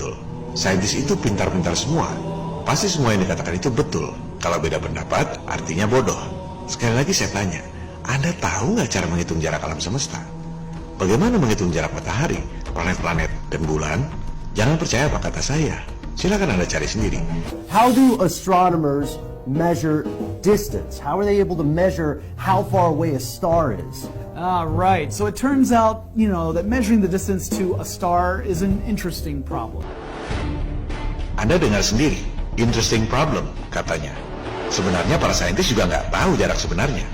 betul. Saintis itu pintar-pintar semua. Pasti semua yang dikatakan itu betul. Kalau beda pendapat, artinya bodoh. Sekali lagi saya tanya, Anda tahu nggak cara menghitung jarak alam semesta? Bagaimana menghitung jarak matahari, planet-planet, dan bulan? Jangan percaya apa kata saya. Silakan Anda cari sendiri. How do astronomers measure distance? How are they able to measure how far away a star is? Right. So it turns out, that measuring the distance to a star is an interesting problem. Anda dengar sendiri, interesting problem, katanya. Sebenarnya para saintis juga nggak tahu jarak sebenarnya.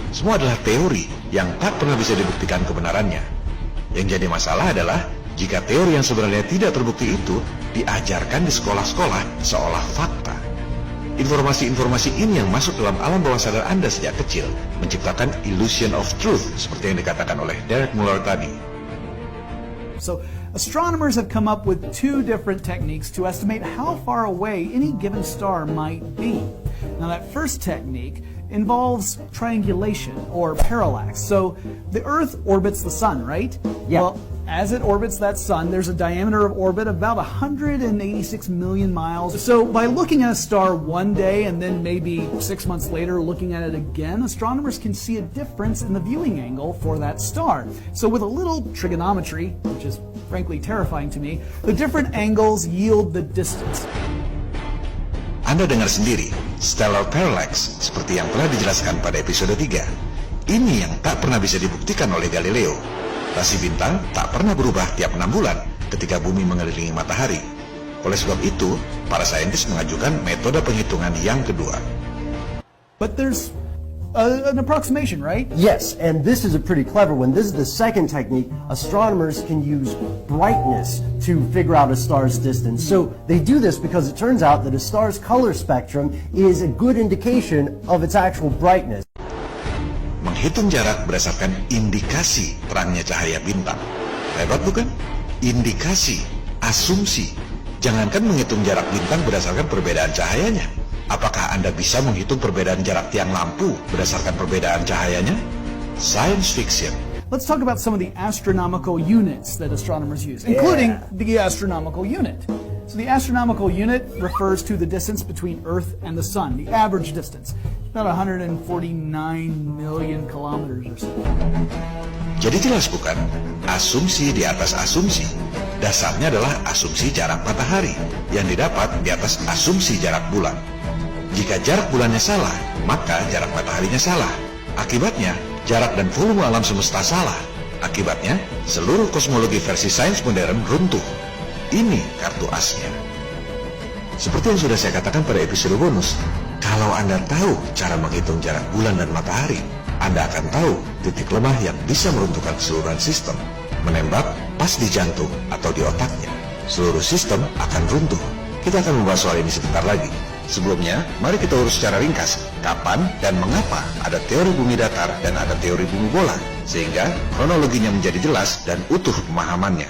Semua adalah teori yang tak pernah bisa dibuktikan kebenarannya. Yang jadi masalah adalah jika teori yang sebenarnya tidak terbukti itu diajarkan di sekolah-sekolah seolah fakta. Informasi-informasi ini yang masuk dalam alam bawah sadar Anda sejak kecil menciptakan illusion of truth seperti yang dikatakan oleh Derek Muller tadi. So, astronomers have come up with two different techniques to estimate how far away any given star might be. Now, that first technique involves triangulation or parallax. So, the Earth orbits the sun, right? Yeah. Well, as it orbits that sun, there's a diameter of orbit of about 186 million miles. So by looking at a star one day and then maybe 6 months later looking at it again, astronomers can see a difference in the viewing angle for that star. So with a little trigonometry, which is frankly terrifying to me, the different angles yield the distance. Anda dengar sendiri, stellar parallax seperti yang telah dijelaskan pada episode 3. Ini yang tak pernah bisa dibuktikan oleh Galileo. Rasi bintang tak pernah berubah tiap 6 bulan ketika bumi mengelilingi matahari. Oleh sebab itu, para saintis mengajukan metode penghitungan yang kedua. But there's an approximation, right? Yes, and this is a pretty clever one. This is the second technique. Astronomers can use brightness to figure out a star's distance. So they do this because it turns out that a star's color spectrum is a good indication of its actual brightness. Menghitung jarak berdasarkan indikasi terangnya cahaya bintang. Hebat bukan? Indikasi, asumsi. Jangankan menghitung jarak bintang berdasarkan perbedaan cahayanya. Apakah Anda bisa menghitung perbedaan jarak tiang lampu berdasarkan perbedaan cahayanya? Science fiction. Let's talk about some of the astronomical units that astronomers use, including the astronomical unit. So the astronomical unit refers to the distance between Earth and the Sun, the average distance. About 149 million kilometers or so. Jadi jelas bukan? Asumsi di atas asumsi. Dasarnya adalah asumsi jarak matahari yang didapat di atas asumsi jarak bulan. Jika jarak bulannya salah, maka jarak mataharinya salah. Akibatnya, jarak dan volume alam semesta salah. Akibatnya, seluruh kosmologi versi sains modern runtuh. Ini kartu asnya. Seperti yang sudah saya katakan pada episode bonus, kalau Anda tahu cara menghitung jarak bulan dan matahari, Anda akan tahu titik lemah yang bisa meruntuhkan keseluruhan sistem. Menembak pas di jantung atau di otaknya, seluruh sistem akan runtuh. Kita akan membahas soal ini sebentar lagi. Sebelumnya, mari kita urus secara ringkas kapan dan mengapa ada teori bumi datar dan ada teori bumi bola, sehingga kronologinya menjadi jelas dan utuh pemahamannya.